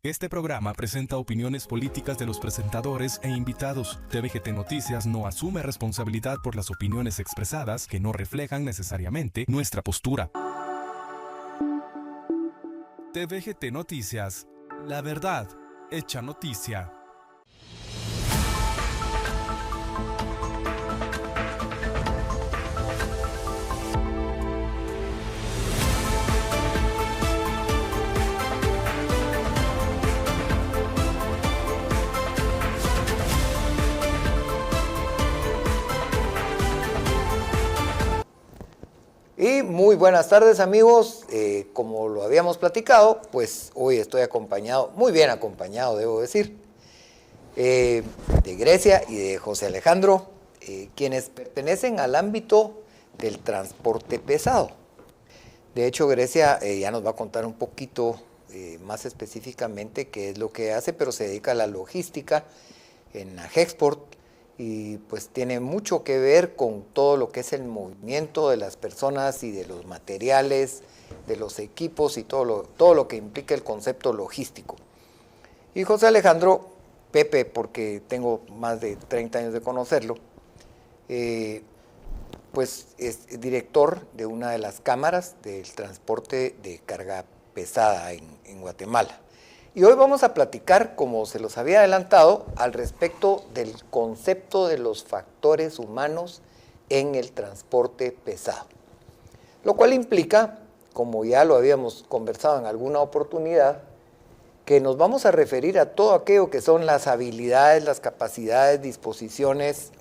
Este programa presenta opiniones políticas de los presentadores e invitados. TVGT Noticias no asume responsabilidad por las opiniones expresadas que no reflejan necesariamente nuestra postura. TVGT Noticias, la verdad hecha noticia. Y muy buenas tardes, amigos. Como lo habíamos platicado, pues hoy estoy acompañado, muy bien acompañado, debo decir, de Grecia y de José Alejandro, quienes pertenecen al ámbito del transporte pesado. De hecho, Grecia ya nos va a contar un poquito más específicamente qué es lo que hace, pero se dedica a la logística en Agexport, y pues tiene mucho que ver con todo lo que es el movimiento de las personas y de los materiales, de los equipos y todo lo que implica el concepto logístico. Y José Alejandro, Pepe, porque tengo más de 30 años de conocerlo, pues es director de una de las cámaras del transporte de carga pesada en Guatemala. Y hoy vamos a platicar, como se los había adelantado, al respecto del concepto de los factores humanos en el transporte pesado. Lo cual implica, como ya lo habíamos conversado en alguna oportunidad, que nos vamos a referir a todo aquello que son las habilidades, las capacidades, disposiciones,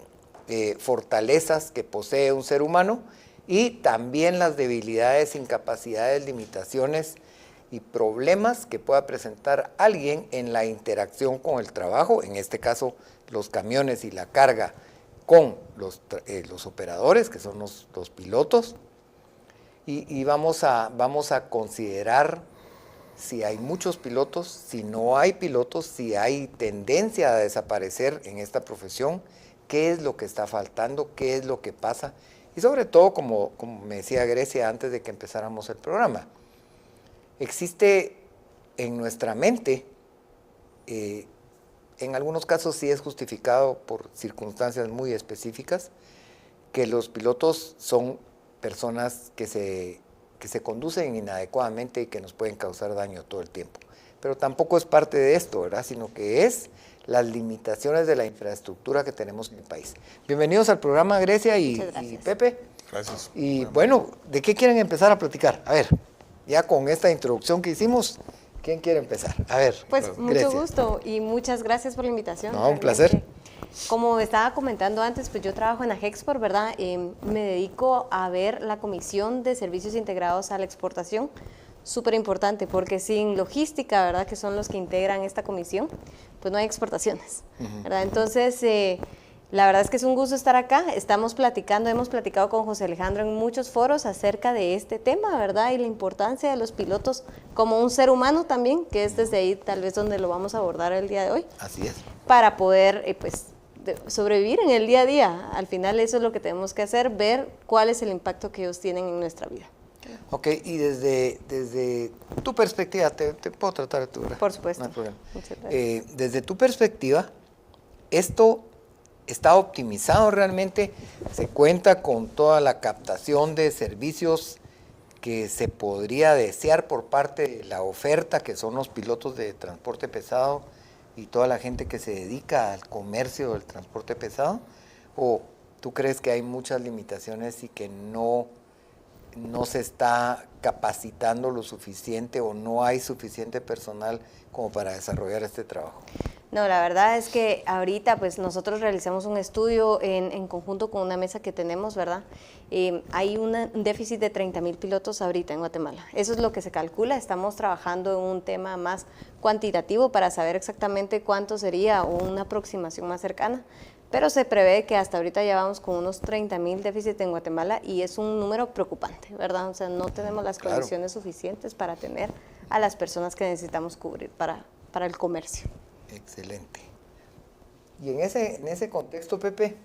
fortalezas que posee un ser humano, y también las debilidades, incapacidades, limitaciones y problemas que pueda presentar alguien en la interacción con el trabajo, en este caso los camiones y la carga con los operadores, que son los pilotos, y vamos a considerar si hay muchos pilotos, si no hay pilotos, si hay tendencia a desaparecer en esta profesión, qué es lo que está faltando, qué es lo que pasa, y sobre todo, como me decía Grecia antes de que empezáramos el programa, existe en nuestra mente, en algunos casos sí es justificado por circunstancias muy específicas, que los pilotos son personas que se conducen inadecuadamente y que nos pueden causar daño todo el tiempo. Pero tampoco es parte de esto, ¿verdad? Sino que es las limitaciones de la infraestructura que tenemos en el país. Bienvenidos al programa, Grecia y Pepe. Gracias. Y bueno, ¿de qué quieren empezar a platicar? A ver. Ya con esta introducción que hicimos, ¿quién quiere empezar? A ver, pues mucho gusto y muchas gracias por la invitación. No, un placer. Como estaba comentando antes, pues yo trabajo en Agexport, ¿verdad? Me dedico a ver la Comisión de Servicios Integrados a la Exportación, súper importante, porque sin logística, ¿verdad?, que son los que integran esta comisión, pues no hay exportaciones, ¿verdad? Entonces, la verdad es que es un gusto estar acá. Hemos platicado con José Alejandro en muchos foros acerca de este tema, ¿verdad? Y la importancia de los pilotos como un ser humano también, que es desde ahí tal vez donde lo vamos a abordar el día de hoy. Así es. Para poder, sobrevivir en el día a día. Al final eso es lo que tenemos que hacer, ver cuál es el impacto que ellos tienen en nuestra vida. Ok, y desde tu perspectiva, te puedo tratar de tu, ¿verdad? Por supuesto. No hay problema. Muchas gracias. Desde tu perspectiva, esto está optimizado realmente, se cuenta con toda la captación de servicios que se podría desear por parte de la oferta, que son los pilotos de transporte pesado y toda la gente que se dedica al comercio del transporte pesado, o tú crees que hay muchas limitaciones y que no se está capacitando lo suficiente o no hay suficiente personal como para desarrollar este trabajo? No, la verdad es que ahorita pues nosotros realizamos un estudio en conjunto con una mesa que tenemos, ¿verdad? Hay un déficit de 30,000 pilotos ahorita en Guatemala. Eso es lo que se calcula. Estamos trabajando en un tema más cuantitativo para saber exactamente cuánto sería o una aproximación más cercana. Pero se prevé que hasta ahorita ya vamos con unos 30,000 déficits en Guatemala y es un número preocupante, ¿verdad? O sea, no tenemos las condiciones suficientes para tener a las personas que necesitamos cubrir para el comercio. Excelente. Y en ese contexto, Pepe,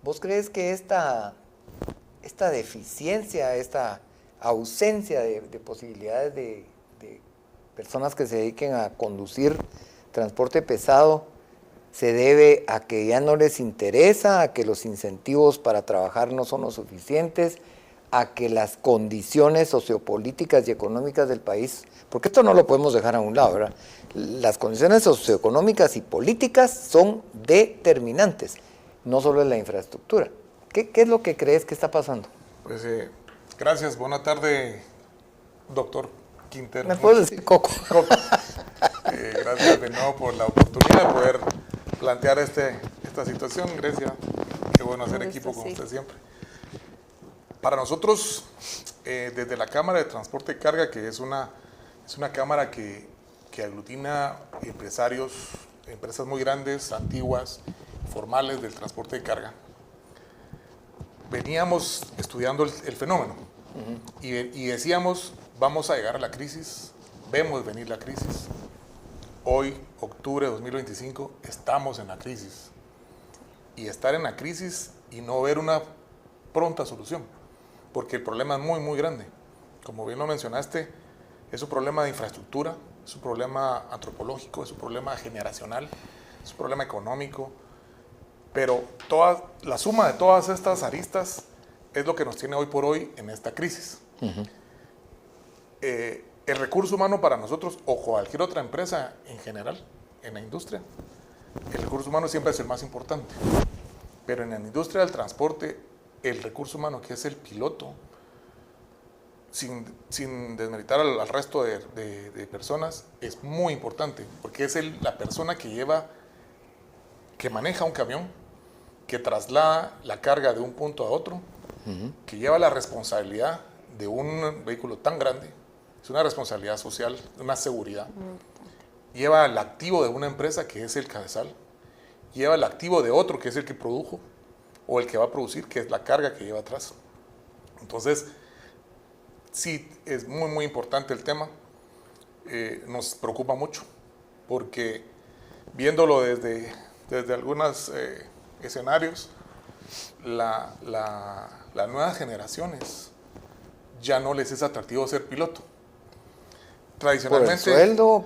¿vos crees que esta deficiencia, esta ausencia de posibilidades de personas que se dediquen a conducir transporte pesado, se debe a que ya no les interesa, a que los incentivos para trabajar no son los suficientes, a que las condiciones sociopolíticas y económicas del país, porque esto no lo podemos dejar a un lado, ¿verdad? Las condiciones socioeconómicas y políticas son determinantes, no solo en la infraestructura. ¿Qué es lo que crees que está pasando? Pues gracias, buena tarde, doctor Quintero. ¿Me puedes decir Coco? Gracias de nuevo por la oportunidad de poder plantear esta situación. Grecia, qué bueno hacer equipo con usted siempre. Para nosotros, desde la Cámara de Transporte y Carga, que es una cámara que aglutina empresarios, empresas muy grandes, antiguas, formales del transporte de carga, veníamos estudiando el fenómeno y decíamos, vamos a llegar a la crisis, vemos venir la crisis. Hoy, octubre de 2025, estamos en la crisis. Y estar en la crisis y no ver una pronta solución, porque el problema es muy, muy grande. Como bien lo mencionaste, es un problema de infraestructura, es un problema antropológico, es un problema generacional, es un problema económico, pero la suma de todas estas aristas es lo que nos tiene hoy por hoy en esta crisis. El recurso humano para nosotros, o cualquier otra empresa en general, en la industria, el recurso humano siempre es el más importante. Pero en la industria del transporte, el recurso humano, que es el piloto, sin desmeritar al resto de personas, es muy importante, porque es la persona que maneja un camión, que traslada la carga de un punto a otro, que lleva la responsabilidad de un vehículo tan grande. Es una responsabilidad social, una seguridad. Lleva el activo de una empresa, que es el cabezal. Lleva el activo de otro, que es el que produjo, o el que va a producir, que es la carga que lleva atrás. Entonces, sí, es muy, muy importante el tema. Nos preocupa mucho, porque viéndolo desde algunos escenarios, las nuevas generaciones ya no les es atractivo ser piloto. Tradicionalmente, ¿Por el sueldo?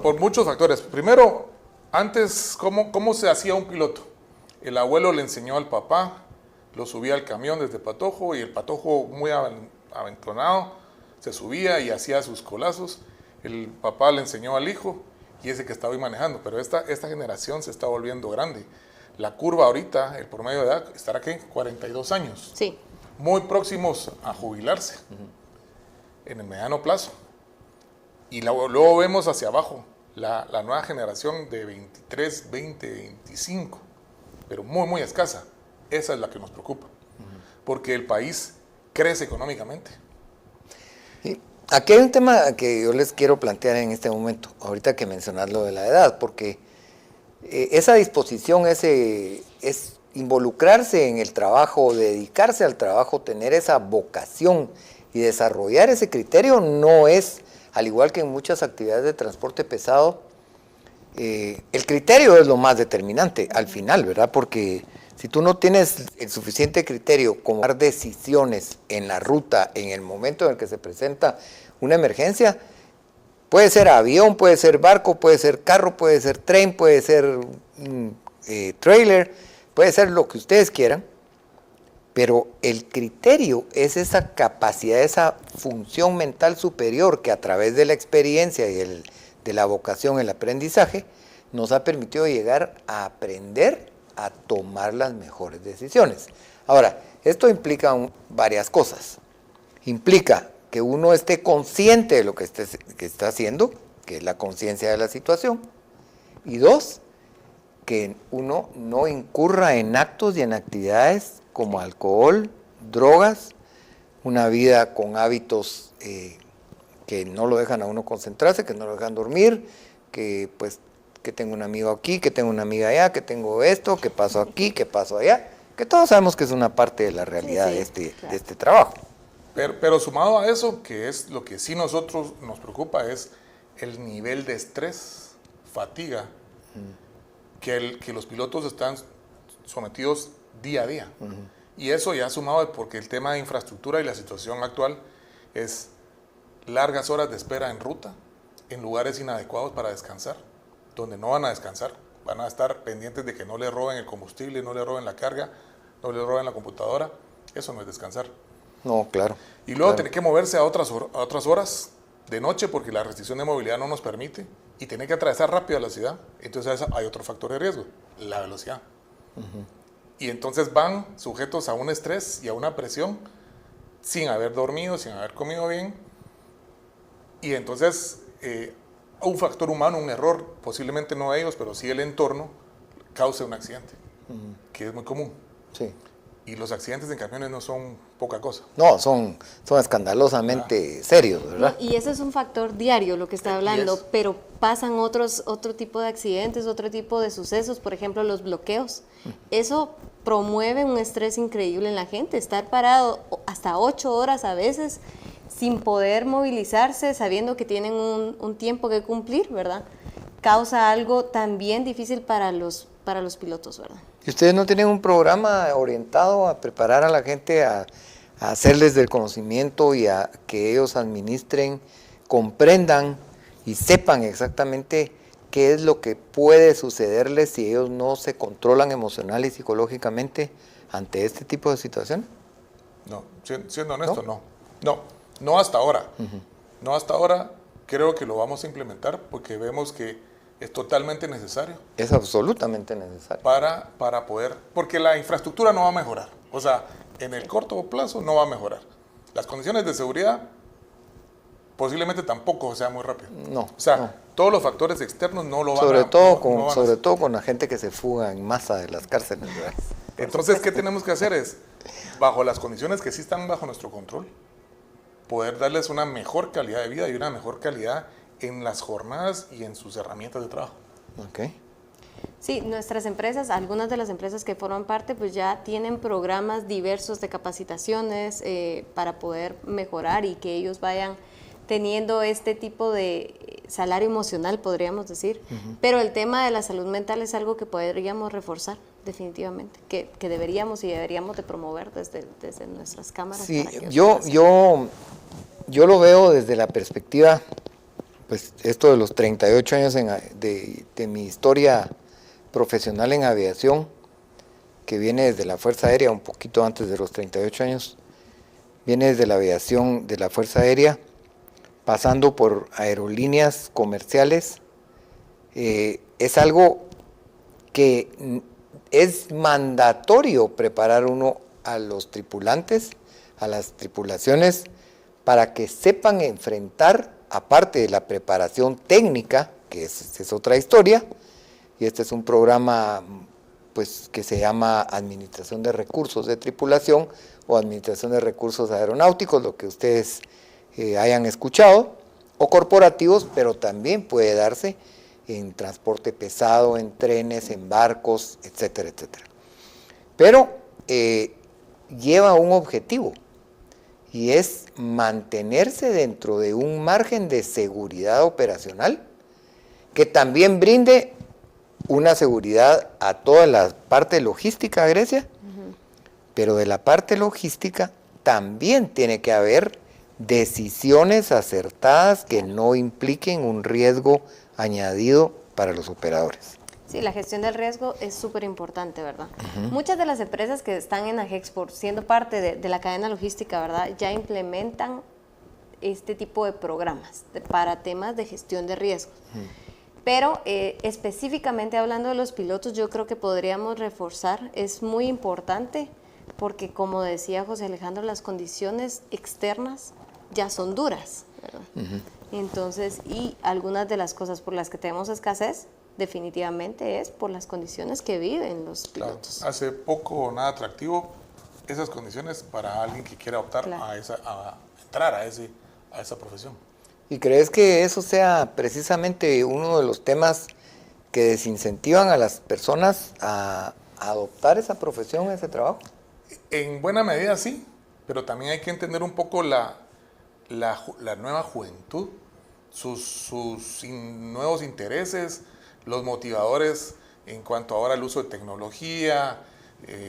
Por muchos factores. Primero, antes, ¿cómo se hacía un piloto? El abuelo le enseñó al papá, lo subía al camión desde Patojo, y el Patojo, muy aventonado, se subía y hacía sus colazos. El papá le enseñó al hijo, y ese que estaba hoy manejando. Pero esta generación se está volviendo grande. La curva ahorita, el promedio de edad, estará ¿qué? 42 años. Sí. Muy próximos a jubilarse en el mediano plazo. Y luego vemos hacia abajo la nueva generación de 23, 20, 25, pero muy, muy escasa. Esa es la que nos preocupa, porque el país crece económicamente. Sí. Aquí hay un tema que yo les quiero plantear en este momento, ahorita que mencionas lo de la edad, porque esa disposición, es involucrarse en el trabajo, dedicarse al trabajo, tener esa vocación y desarrollar ese criterio no es, al igual que en muchas actividades de transporte pesado, el criterio es lo más determinante al final, ¿verdad? Porque si tú no tienes el suficiente criterio como tomar decisiones en la ruta, en el momento en el que se presenta una emergencia, puede ser avión, puede ser barco, puede ser carro, puede ser tren, puede ser trailer, puede ser lo que ustedes quieran, pero el criterio es esa capacidad, esa función mental superior que a través de la experiencia y de la vocación, el aprendizaje, nos ha permitido llegar a aprender a tomar las mejores decisiones. Ahora, esto implica varias cosas. Implica que uno esté consciente de lo que está haciendo, que es la conciencia de la situación, y dos, que uno no incurra en actos y en actividades como alcohol, drogas, una vida con hábitos que no lo dejan a uno concentrarse, que no lo dejan dormir, que tengo un amigo aquí, que tengo una amiga allá, que tengo esto, que paso aquí, que paso allá, que todos sabemos que es una parte de la realidad de este trabajo. Pero sumado a eso, que es lo que sí nosotros nos preocupa, es el nivel de estrés, fatiga, que los pilotos están sometidos día a día. Y eso ya sumado porque el tema de infraestructura y la situación actual es largas horas de espera en ruta, en lugares inadecuados para descansar, donde no van a descansar, van a estar pendientes de que no le roben el combustible, no le roben la carga, no le roben la computadora. Eso no es descansar. No, claro. Y luego tener que moverse a otras horas de noche porque la restricción de movilidad no nos permite y tener que atravesar rápido la ciudad. Entonces hay otro factor de riesgo, la velocidad. Y entonces van sujetos a un estrés y a una presión sin haber dormido, sin haber comido bien. Y entonces un factor humano, un error, posiblemente no ellos, pero sí el entorno, cause un accidente, que es muy común. Sí. Y los accidentes en camiones no son poca cosa. No, son escandalosamente serios, ¿verdad? No, y ese es un factor diario, lo que está hablando, pero pasan otro tipo de accidentes, otro tipo de sucesos, por ejemplo, los bloqueos. Eso promueve un estrés increíble en la gente, estar parado hasta 8 horas a veces sin poder movilizarse, sabiendo que tienen un tiempo que cumplir, ¿verdad? Causa algo también difícil para los pilotos, ¿verdad? ¿Y ustedes no tienen un programa orientado a preparar a la gente a hacerles del conocimiento y a que ellos administren, comprendan y sepan exactamente qué es lo que puede sucederles si ellos no se controlan emocional y psicológicamente ante este tipo de situaciones? No, siendo honesto, no hasta ahora. No hasta ahora. Creo que lo vamos a implementar porque vemos que es totalmente necesario. Es absolutamente necesario. Para poder, porque la infraestructura no va a mejorar. O sea, en el corto plazo no va a mejorar. Las condiciones de seguridad posiblemente tampoco sea muy rápido. No. O sea, no. Todos los factores externos no lo van sobre a... Sobre todo con la gente que se fuga en masa de las cárceles, ¿verdad? Entonces, ¿qué tenemos que hacer? Es, bajo las condiciones que sí están bajo nuestro control, poder darles una mejor calidad de vida y una mejor calidad en las jornadas y en sus herramientas de trabajo. Okay. Sí, nuestras empresas, algunas de las empresas que forman parte, pues ya tienen programas diversos de capacitaciones para poder mejorar y que ellos vayan teniendo este tipo de salario emocional, podríamos decir. Pero el tema de la salud mental es algo que podríamos reforzar, definitivamente, que deberíamos de promover desde nuestras cámaras. Sí, yo lo veo desde la perspectiva, pues esto de los 38 años de mi historia profesional en aviación, que viene desde la Fuerza Aérea, un poquito antes de los 38 años, viene desde la aviación de la Fuerza Aérea, pasando por aerolíneas comerciales. Es algo que es mandatorio preparar uno a los tripulantes, a las tripulaciones, para que sepan enfrentar, aparte de la preparación técnica, que es otra historia, y este es un programa pues, que se llama Administración de Recursos de Tripulación o Administración de Recursos Aeronáuticos, lo que ustedes hayan escuchado, o corporativos, pero también puede darse en transporte pesado, en trenes, en barcos, etcétera, etcétera. Pero lleva un objetivo, y es mantenerse dentro de un margen de seguridad operacional que también brinde una seguridad a toda la parte logística de Grecia, pero de la parte logística también tiene que haber decisiones acertadas que no impliquen un riesgo añadido para los operadores. Sí, la gestión del riesgo es súper importante, ¿verdad? Muchas de las empresas que están en Agexport, siendo parte de la cadena logística, ¿verdad?, ya implementan este tipo de programas para temas de gestión de riesgos. Pero específicamente hablando de los pilotos, yo creo que podríamos reforzar, es muy importante, porque como decía José Alejandro, las condiciones externas ya son duras, ¿verdad? Entonces, y algunas de las cosas por las que tenemos escasez, definitivamente es por las condiciones que viven los pilotos. Claro, hace poco o nada atractivo esas condiciones para alguien que quiera optar a entrar a esa profesión. ¿Y crees que eso sea precisamente uno de los temas que desincentivan a las personas a adoptar esa profesión, ese trabajo? En buena medida sí, pero también hay que entender un poco la nueva juventud, sus nuevos intereses, los motivadores en cuanto ahora al uso de tecnología,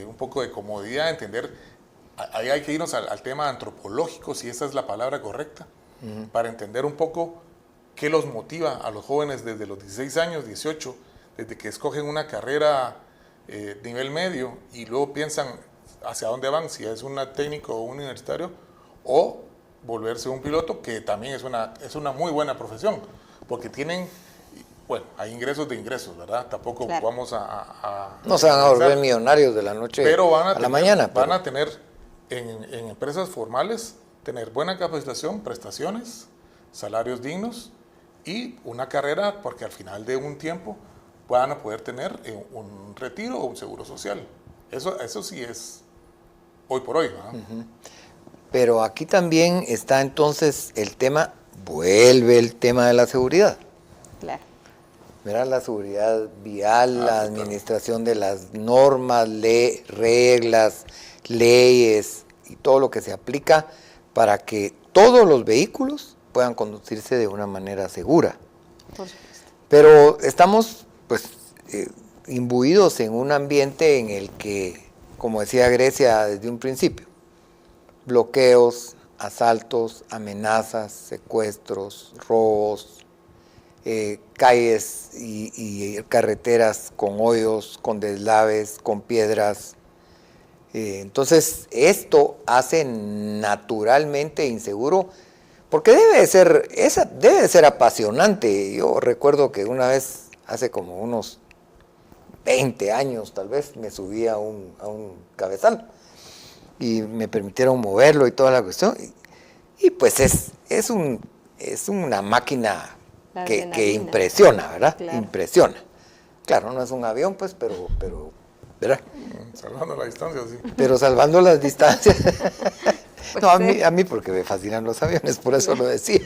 un poco de comodidad, entender, ahí hay que irnos al tema antropológico, si esa es la palabra correcta, para entender un poco ¿Qué los motiva a los jóvenes desde los 16 años, 18, desde que escogen una carrera nivel medio y luego piensan hacia dónde van, si es un técnico o un universitario, o volverse un piloto, que también es una muy buena profesión, porque tienen, bueno, hay ingresos de ingresos, ¿verdad? Tampoco claro. vamos a No se van a volver millonarios de la noche pero a la mañana. Van a tener en empresas formales, tener buena capacitación, prestaciones, salarios dignos y una carrera, porque al final de un tiempo van a poder tener un retiro o un seguro social. Eso sí es hoy por hoy, ¿verdad? Pero aquí también está entonces el tema, vuelve el tema de la seguridad. Claro. ¿Verdad? La seguridad vial, la administración de las normas, reglas, leyes y todo lo que se aplica para que todos los vehículos puedan conducirse de una manera segura. Por supuesto. Pero estamos pues imbuidos en un ambiente en el que, como decía Grecia desde un principio, bloqueos, asaltos, amenazas, secuestros, robos, calles y carreteras con hoyos, con deslaves, con piedras. Entonces esto hace naturalmente inseguro, porque debe ser apasionante. Yo recuerdo que una vez, hace como unos 20 años tal vez, me subí a un cabezal y me permitieron moverlo y toda la cuestión. Y pues es una máquina que impresiona, ¿verdad? Claro. Impresiona. Claro, no es un avión, pues, pero ¿verdad? Salvando la distancia, sí. Pero salvando las distancias. Pues no, a mí porque me fascinan los aviones, por eso lo decía.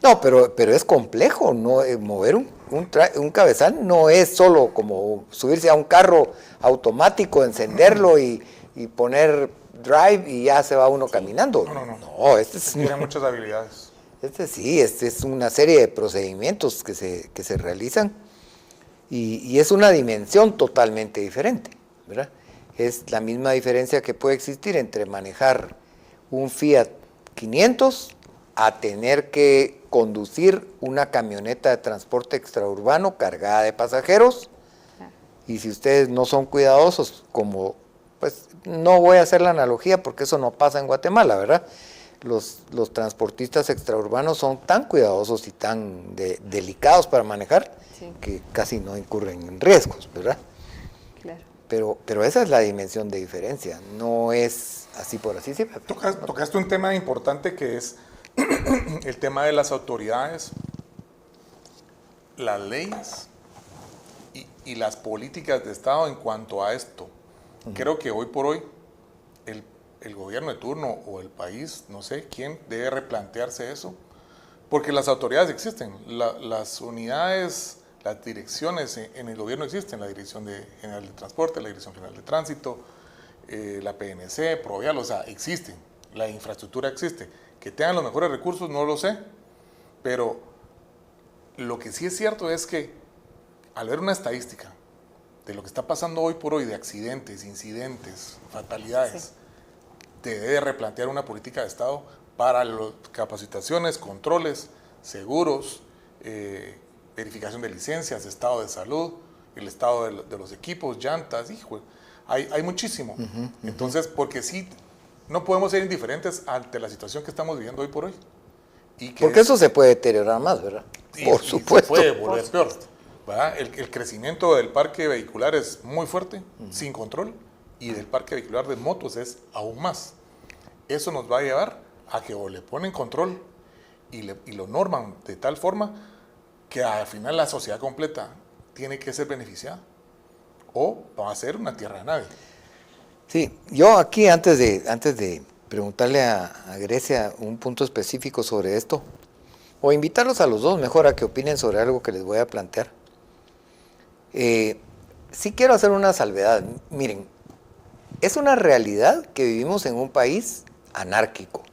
No, pero es complejo, ¿no? Mover un cabezal no es solo como subirse a un carro automático, encenderlo y poner drive y ya se va uno caminando. No, tiene muchas habilidades. Este es una serie de procedimientos que se realizan y es una dimensión totalmente diferente, ¿verdad? Es la misma diferencia que puede existir entre manejar un Fiat 500 a tener que conducir una camioneta de transporte extraurbano cargada de pasajeros. Y si ustedes no son cuidadosos, como, pues no voy a hacer la analogía porque eso no pasa en Guatemala, ¿verdad? Los transportistas extraurbanos son tan cuidadosos y tan delicados para manejar, sí, que casi no incurren en riesgos, ¿verdad? Claro. Pero esa es la dimensión de diferencia, no es así por así. Sí. Tocaste un tema importante que es el tema de las autoridades, las leyes y las políticas de Estado en cuanto a esto. Creo que hoy por hoy el gobierno de turno o el país, no sé quién, debe replantearse eso, porque las autoridades existen, las unidades, las direcciones en el gobierno existen, la Dirección General de Transporte, la Dirección General de Tránsito, la PNC, Provial, o sea, existen, la infraestructura existe. Que tengan los mejores recursos, no lo sé, pero lo que sí es cierto es que al ver una estadística de lo que está pasando hoy por hoy, de accidentes, incidentes, fatalidades, sí, debe replantear una política de Estado para las capacitaciones, controles, seguros, verificación de licencias, estado de salud, el estado de los equipos, llantas, hijo, hay muchísimo. Entonces, porque sí, no podemos ser indiferentes ante la situación que estamos viviendo hoy por hoy. Porque eso se puede deteriorar más, ¿verdad? Por supuesto. Se puede volver peor, ¿verdad? El crecimiento del parque vehicular es muy fuerte, sin control, y del parque vehicular de motos es aún más. Eso nos va a llevar a que o le ponen control y lo norman de tal forma que al final la sociedad completa tiene que ser beneficiada, o va a ser una tierra de nadie. Sí, yo aquí antes de preguntarle a Grecia un punto específico sobre esto, o invitarlos a los dos mejor a que opinen sobre algo que les voy a plantear. Sí quiero hacer una salvedad. Miren, es una realidad que vivimos en un país anárquico.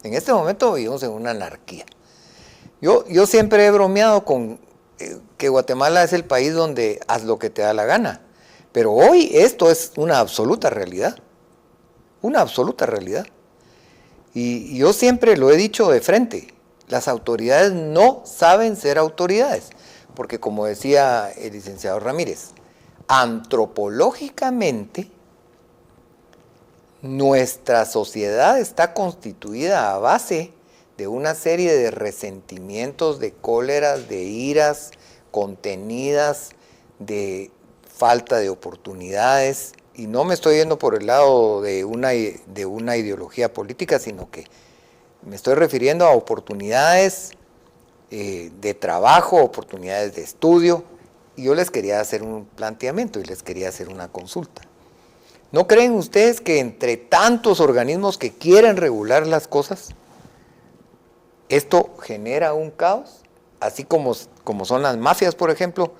En este momento vivimos en una anarquía. Yo siempre he bromeado con que Guatemala es el país donde haz lo que te da la gana. Pero hoy esto es una absoluta realidad. Una absoluta realidad. Y yo siempre lo he dicho de frente. Las autoridades no saben ser autoridades, porque como decía el licenciado Ramírez, antropológicamente nuestra sociedad está constituida a base de una serie de resentimientos, de cóleras, de iras contenidas, de falta de oportunidades, y no me estoy yendo por el lado de una ideología política, sino que me estoy refiriendo a oportunidades de trabajo, oportunidades de estudio, y yo les quería hacer un planteamiento y les quería hacer una consulta. ¿No creen ustedes que entre tantos organismos que quieren regular las cosas, esto genera un caos? Así como son las mafias, por ejemplo,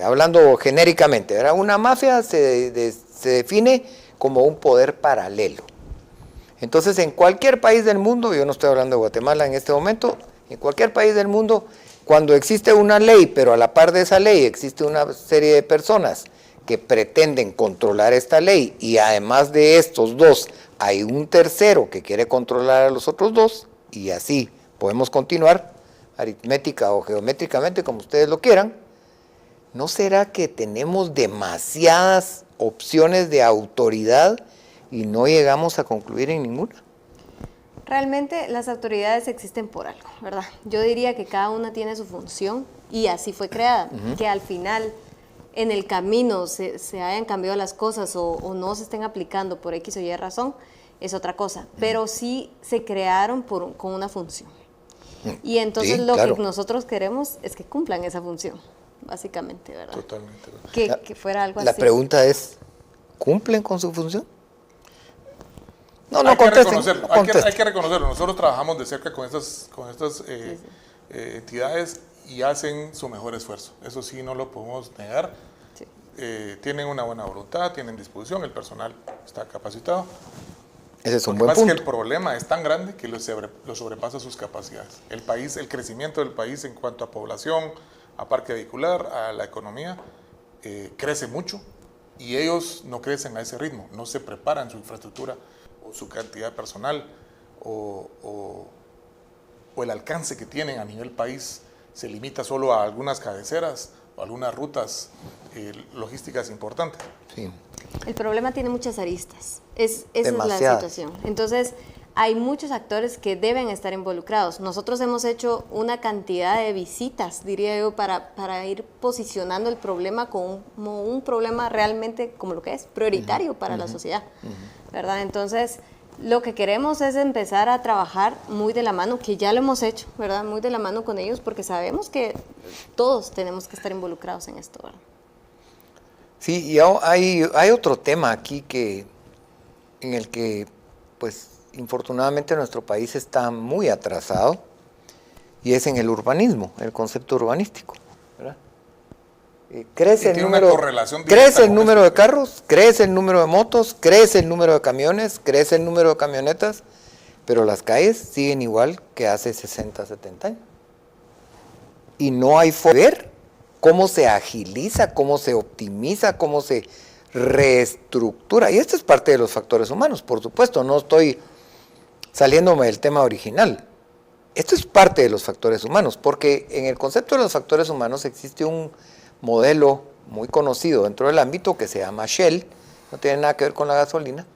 hablando genéricamente, ¿verdad? Una mafia se define como un poder paralelo. Entonces, en cualquier país del mundo, yo no estoy hablando de Guatemala en este momento, en cualquier país del mundo, cuando existe una ley, pero a la par de esa ley existe una serie de personas que pretenden controlar esta ley, y además de estos dos, hay un tercero que quiere controlar a los otros dos, y así podemos continuar, aritmética o geométricamente, como ustedes lo quieran. ¿No será que tenemos demasiadas opciones de autoridad y no llegamos a concluir en ninguna? Realmente las autoridades existen por algo, ¿verdad? Yo diría que cada una tiene su función y así fue creada. Que al final, en el camino, se hayan cambiado las cosas o no se estén aplicando por X o Y razón, es otra cosa. Pero sí se crearon con una función. Y entonces Sí, lo claro. que nosotros queremos es que cumplan esa función, básicamente, ¿verdad? Totalmente. Que fuera algo La así. pregunta es, ¿cumplen con su función? No Hay que contesten, reconocerlo, no hay contesten. que reconocerlo. Nosotros trabajamos de cerca con estas entidades y hacen su mejor esfuerzo. Eso sí, no lo podemos negar. Sí. Tienen una buena voluntad, tienen disposición, el personal está capacitado. Ese es un Lo que buen pasa es que punto. el problema es tan grande que lo sobrepasa sus capacidades. El crecimiento del país en cuanto a población, a parque vehicular, a la economía, crece mucho y ellos no crecen a ese ritmo, no se preparan su infraestructura o su cantidad de personal o el alcance que tienen a nivel país se limita solo a algunas cabeceras o algunas rutas logísticas importantes. Sí. El problema tiene muchas aristas. Esa es la Demasiadas. situación. Entonces, hay muchos actores que deben estar involucrados. Nosotros hemos hecho una cantidad de visitas, diría yo, para ir posicionando el problema como un problema realmente, como lo que es, prioritario para la sociedad, ¿verdad? Entonces, lo que queremos es empezar a trabajar muy de la mano, que ya lo hemos hecho, ¿verdad? Muy de la mano con ellos, porque sabemos que todos tenemos que estar involucrados en esto, ¿verdad? Sí, y hay otro tema aquí en el que, pues, infortunadamente nuestro país está muy atrasado, y es en el urbanismo, el concepto urbanístico, ¿verdad? Crece el tiene una número, correlación directa crece el con número esto. de carros, crece el número de motos, crece el número de camiones, crece el número de camionetas, pero las calles siguen igual que hace 60, 70 años. Y no hay forma de ver cómo se agiliza, cómo se optimiza, cómo se reestructura. Y esto es parte de los factores humanos, por supuesto, no estoy saliéndome del tema original. Esto es parte de los factores humanos, porque en el concepto de los factores humanos existe un modelo muy conocido dentro del ámbito que se llama Shell, no tiene nada que ver con la gasolina,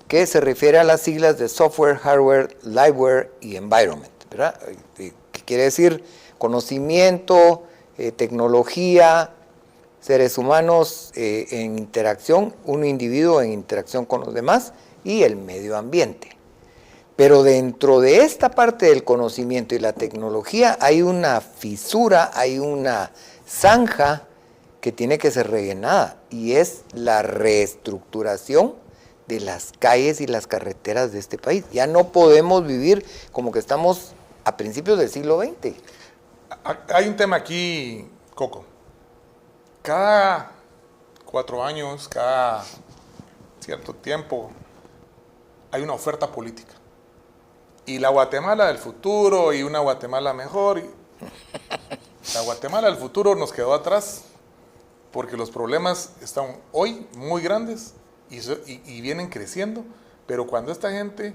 que se refiere a las siglas de software, hardware, liveware y environment, ¿verdad? Que quiere decir conocimiento, tecnología, seres humanos en interacción, un individuo en interacción con los demás y el medio ambiente. Pero dentro de esta parte del conocimiento y la tecnología hay una fisura, hay una zanja que tiene que ser rellenada, y es la reestructuración de las calles y las carreteras de este país. Ya no podemos vivir como que estamos a principios del siglo XX. Hay un tema aquí, Coco. Cada 4 años, cada cierto tiempo, hay una oferta política. Y la Guatemala del futuro y una Guatemala mejor. La Guatemala del futuro nos quedó atrás porque los problemas están hoy muy grandes y vienen creciendo. Pero cuando esta gente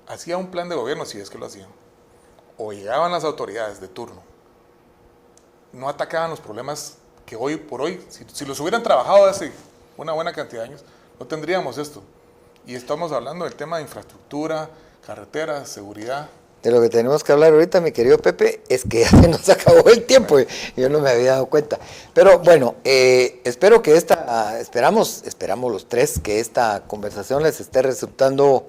hacía un plan de gobierno, si es que lo hacían, o llegaban las autoridades de turno, no atacaban los problemas que hoy por hoy, si los hubieran trabajado hace una buena cantidad de años, no tendríamos esto. Y estamos hablando del tema de infraestructura, carreteras, seguridad. De lo que tenemos que hablar ahorita, mi querido Pepe, es que ya se nos acabó el tiempo y yo no me había dado cuenta. Pero bueno, espero que esperamos los tres, que esta conversación les esté resultando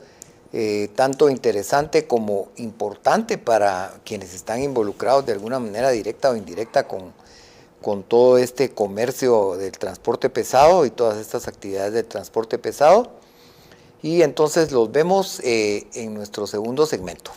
tanto interesante como importante para quienes están involucrados de alguna manera directa o indirecta con todo este comercio del transporte pesado y todas estas actividades del transporte pesado. Y entonces los vemos en nuestro segundo segmento.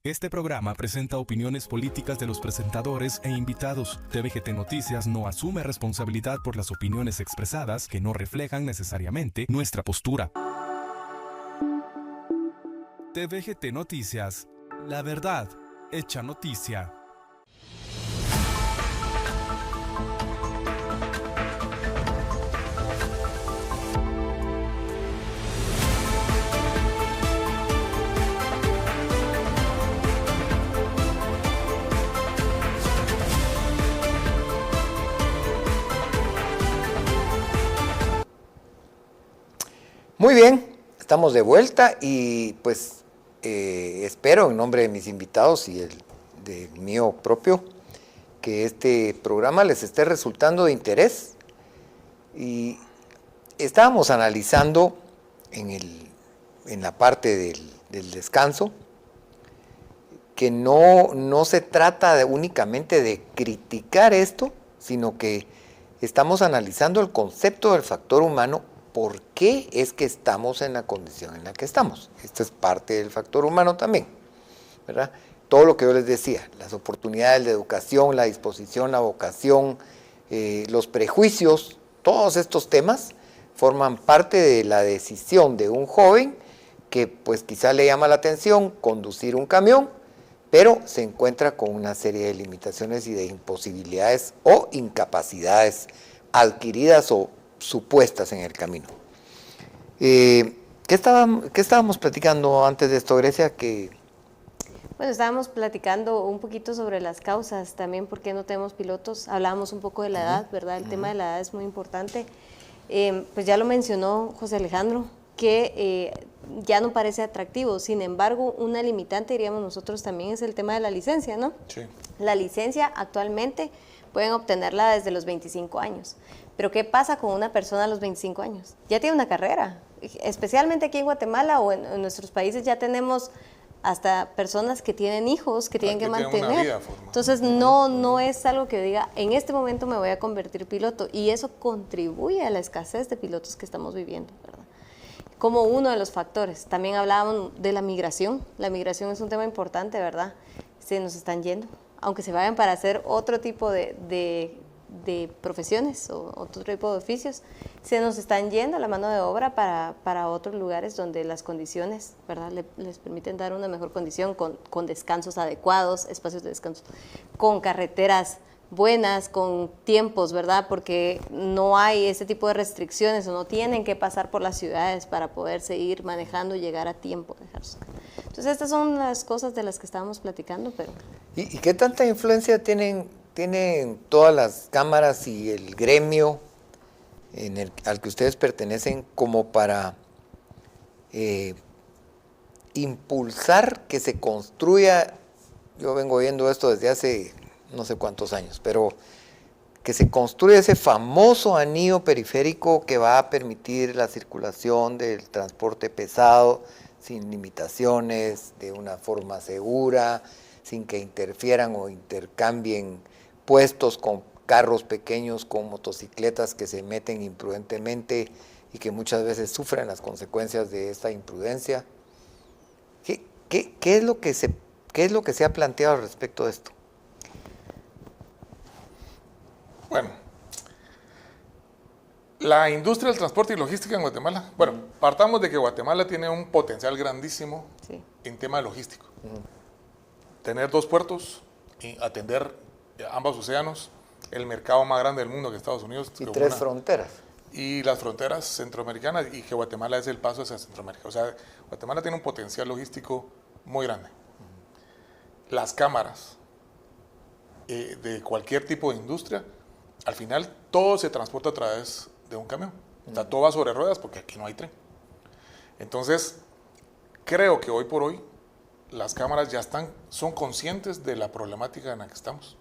Este programa presenta opiniones políticas de los presentadores e invitados. TVGT Noticias no asume responsabilidad por las opiniones expresadas que no reflejan necesariamente nuestra postura. TVGT Noticias, la verdad hecha noticia. Muy bien, estamos de vuelta y pues espero en nombre de mis invitados y del mío propio que este programa les esté resultando de interés. Y estábamos analizando en la parte del descanso que no se trata únicamente de criticar esto, sino que estamos analizando el concepto del factor humano. ¿Por qué es que estamos en la condición en la que estamos? Esto es parte del factor humano también, ¿verdad? Todo lo que yo les decía, las oportunidades de educación, la disposición, la vocación, los prejuicios, todos estos temas forman parte de la decisión de un joven que pues quizá le llama la atención conducir un camión, pero se encuentra con una serie de limitaciones y de imposibilidades o incapacidades adquiridas o supuestas en el camino. ¿Qué estábamos platicando antes de esto, Grecia? Bueno, estábamos platicando un poquito sobre las causas también, por qué no tenemos pilotos. Hablábamos un poco de la edad, ¿verdad? El tema de la edad es muy importante. Pues ya lo mencionó José Alejandro, que ya no parece atractivo. Sin embargo, una limitante, diríamos nosotros también, es el tema de la licencia, ¿no? Sí. La licencia actualmente pueden obtenerla desde los 25 años. Pero ¿qué pasa con una persona a los 25 años? Ya tiene una carrera. Especialmente aquí en Guatemala o en nuestros países ya tenemos hasta personas que tienen hijos que tienen que mantener. Entonces no es algo que diga, en este momento me voy a convertir piloto. Y eso contribuye a la escasez de pilotos que estamos viviendo, ¿verdad? Como uno de los factores. También hablábamos de la migración. La migración es un tema importante, ¿verdad? Se nos están yendo. Aunque se vayan para hacer otro tipo de profesiones o otro tipo de oficios, se nos están yendo la mano de obra para otros lugares donde las condiciones, ¿verdad?, les permiten dar una mejor condición con descansos adecuados, espacios de descanso, con carreteras buenas, con tiempos, ¿verdad?, porque no hay ese tipo de restricciones o no tienen que pasar por las ciudades para poder seguir manejando y llegar a tiempo. Entonces estas son las cosas de las que estábamos platicando. Pero ¿Y qué tanta influencia tienen todas las cámaras y el gremio al que ustedes pertenecen como para impulsar que se construya? Yo vengo viendo esto desde hace no sé cuántos años, pero que se construya ese famoso anillo periférico que va a permitir la circulación del transporte pesado sin limitaciones, de una forma segura, sin que interfieran o intercambien puestos con carros pequeños, con motocicletas que se meten imprudentemente y que muchas veces sufren las consecuencias de esta imprudencia. ¿Qué es lo que se ha planteado al respecto de esto? Bueno, La industria del transporte y logística en Guatemala, bueno, partamos de que Guatemala tiene un potencial grandísimo Sí. en tema logístico. Tener 2 puertos y atender ambos océanos, el mercado más grande del mundo que Estados Unidos. Y que 3 fronteras. y las fronteras centroamericanas, y que Guatemala es el paso hacia Centroamérica. O sea, Guatemala tiene un potencial logístico muy grande. Las cámaras de cualquier tipo de industria, al final todo se transporta a través de un camión. O sea, todo va sobre ruedas porque aquí no hay tren. Entonces, creo que hoy por hoy las cámaras ya son conscientes de la problemática en la que estamos.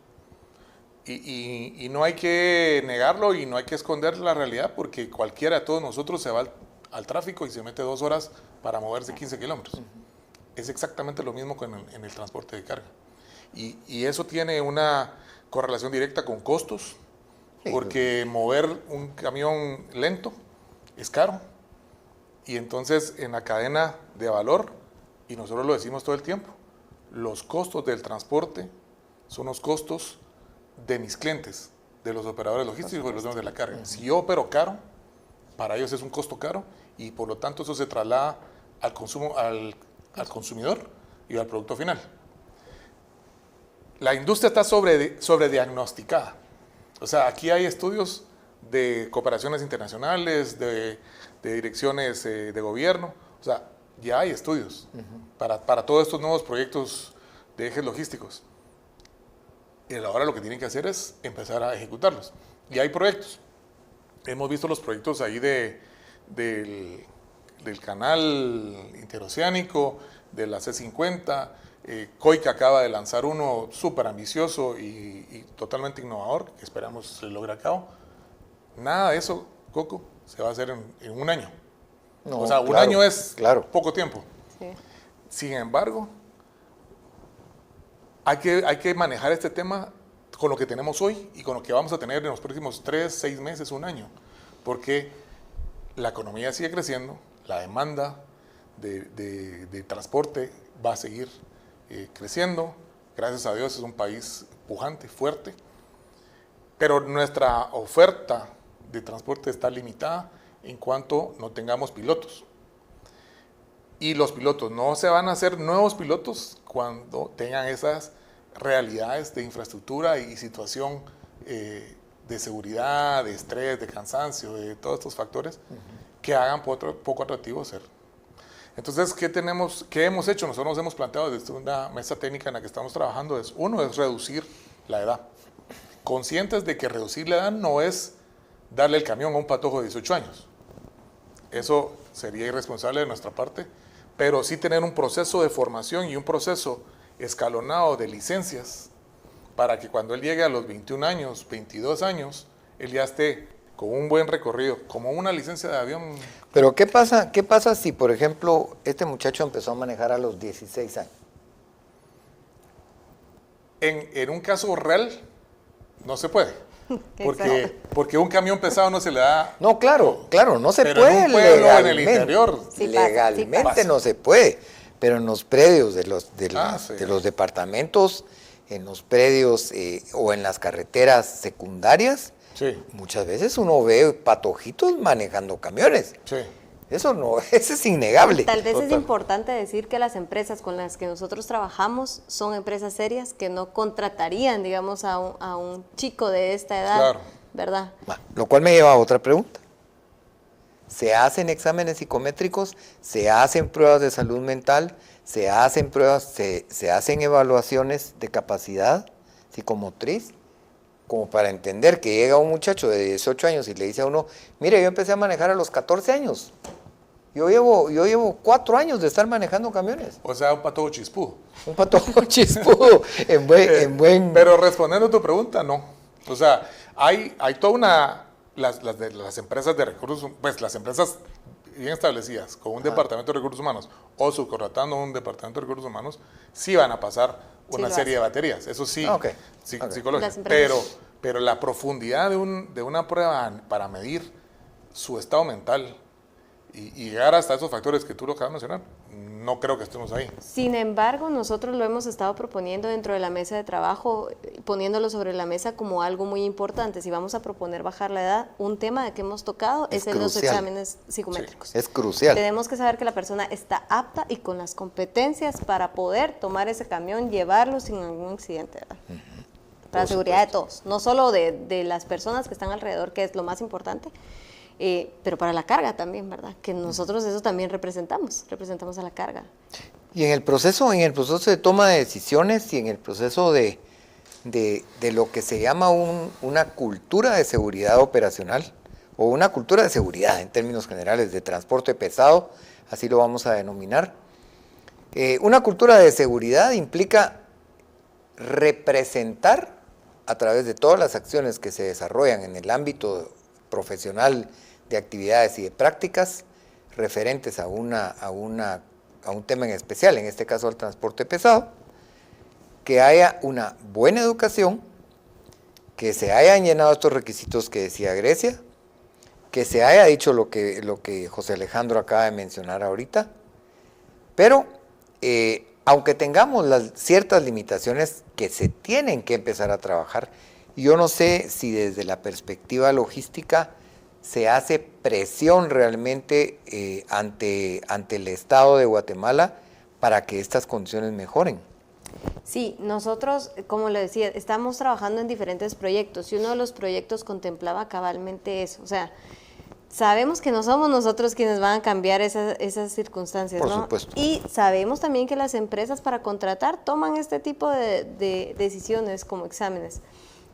Y no hay que negarlo y no hay que esconder la realidad, porque cualquiera de todos nosotros se va al tráfico y se mete 2 horas para moverse 15 kilómetros. Es exactamente lo mismo en el transporte de carga. Y eso tiene una correlación directa con costos, porque mover un camión lento es caro. Y entonces en la cadena de valor, y nosotros lo decimos todo el tiempo, los costos del transporte son los costos de mis clientes, de los operadores logísticos y los de la carga. Si yo opero caro, para ellos es un costo caro, y por lo tanto eso se traslada al consumo, al consumidor y al producto final. La industria está sobrediagnosticada. O sea, aquí hay estudios de cooperaciones internacionales, de direcciones de gobierno. O sea, ya hay estudios para todos estos nuevos proyectos de ejes logísticos. Y ahora lo que tienen que hacer es empezar a ejecutarlos. Y hay proyectos. Hemos visto los proyectos ahí del canal interoceánico, de la C50. COICA acaba de lanzar uno súper ambicioso y totalmente innovador, que esperamos se logre a cabo. Nada de eso, Coco, se va a hacer en un año. No, o sea, un claro, año es claro. poco tiempo. Sí. Sin embargo, hay que manejar este tema con lo que tenemos hoy y con lo que vamos a tener en los próximos 3, 6 meses, un año. Porque la economía sigue creciendo, la demanda de transporte va a seguir creciendo. Gracias a Dios es un país pujante, fuerte. Pero nuestra oferta de transporte está limitada en cuanto no tengamos pilotos. Y los pilotos no se van a hacer nuevos pilotos cuando tengan esas realidades de infraestructura y situación de seguridad, de estrés, de cansancio, de todos estos factores que hagan poco atractivo ser. Entonces, ¿qué hemos hecho? Nosotros nos hemos planteado desde una mesa técnica en la que estamos trabajando. Uno es reducir la edad. Conscientes de que reducir la edad no es darle el camión a un patojo de 18 años. Eso sería irresponsable de nuestra parte, pero sí tener un proceso de formación y un proceso escalonado de licencias para que cuando él llegue a los 21 años, 22 años, él ya esté con un buen recorrido, como una licencia de avión. Pero ¿qué pasa si, por ejemplo, este muchacho empezó a manejar a los 16 años? En un caso real, no se puede. Porque un camión pesado no se le da. No, claro, no se pero puede en un pueblo, legalmente. en el interior. Sí pasa, legalmente sí pasa. no se puede, pero en los predios de los departamentos, en los predios o en las carreteras secundarias, Sí, muchas veces uno ve patojitos manejando camiones. sí. Eso es innegable. Tal vez es Total. importante decir que las empresas con las que nosotros trabajamos son empresas serias que no contratarían, digamos, a un chico de esta edad, Claro. ¿verdad? Lo cual me lleva a otra pregunta. ¿Se hacen exámenes psicométricos? ¿Se hacen pruebas de salud mental? ¿Se hacen se hacen evaluaciones de capacidad psicomotriz? Como para entender que llega un muchacho de 18 años y le dice a uno, mire, yo empecé a manejar a los 14 años. Yo llevo 4 años de estar manejando camiones. O sea, un patojo chispudo. Un patojo chispudo en buen... Pero respondiendo a tu pregunta, no. O sea, hay toda una... Las empresas de recursos, pues las empresas bien establecidas, con un departamento de recursos humanos o subcontratando un departamento de recursos humanos, sí van a pasar una lo serie de hacen. baterías. Eso sí, Okay. psicológico. Las empresas. Pero la profundidad de una prueba para medir su estado mental y llegar hasta esos factores que tú lo acabas de mencionar, no creo que estemos ahí. Sin embargo, nosotros lo hemos estado proponiendo dentro de la mesa de trabajo, poniéndolo sobre la mesa como algo muy importante. Si vamos a proponer bajar la edad, un tema de que hemos tocado es en los exámenes psicométricos. Sí, es crucial. Tenemos que saber que la persona está apta y con las competencias para poder tomar ese camión, llevarlo sin ningún accidente, ¿verdad? Para la seguridad de todos, no solo de las personas que están alrededor, que es lo más importante, pero para la carga también, ¿verdad? Que nosotros eso también representamos a la carga. Y en el proceso de toma de decisiones y en el proceso de lo que se llama una cultura de seguridad operacional, o una cultura de seguridad en términos generales, de transporte pesado, así lo vamos a denominar. Una cultura de seguridad implica representar a través de todas las acciones que se desarrollan en el ámbito profesional de actividades y de prácticas referentes a un tema en especial, en este caso al transporte pesado, que haya una buena educación, que se hayan llenado estos requisitos que decía Grecia, que se haya dicho lo que José Alejandro acaba de mencionar ahorita, pero aunque tengamos ciertas limitaciones que se tienen que empezar a trabajar, yo no sé si desde la perspectiva logística se hace presión realmente ante el Estado de Guatemala para que estas condiciones mejoren. Sí, nosotros, como le decía, estamos trabajando en diferentes proyectos y uno de los proyectos contemplaba cabalmente eso, o sea, sabemos que no somos nosotros quienes van a cambiar esas circunstancias, Por ¿no? supuesto. Y sabemos también que las empresas para contratar toman este tipo de decisiones como exámenes.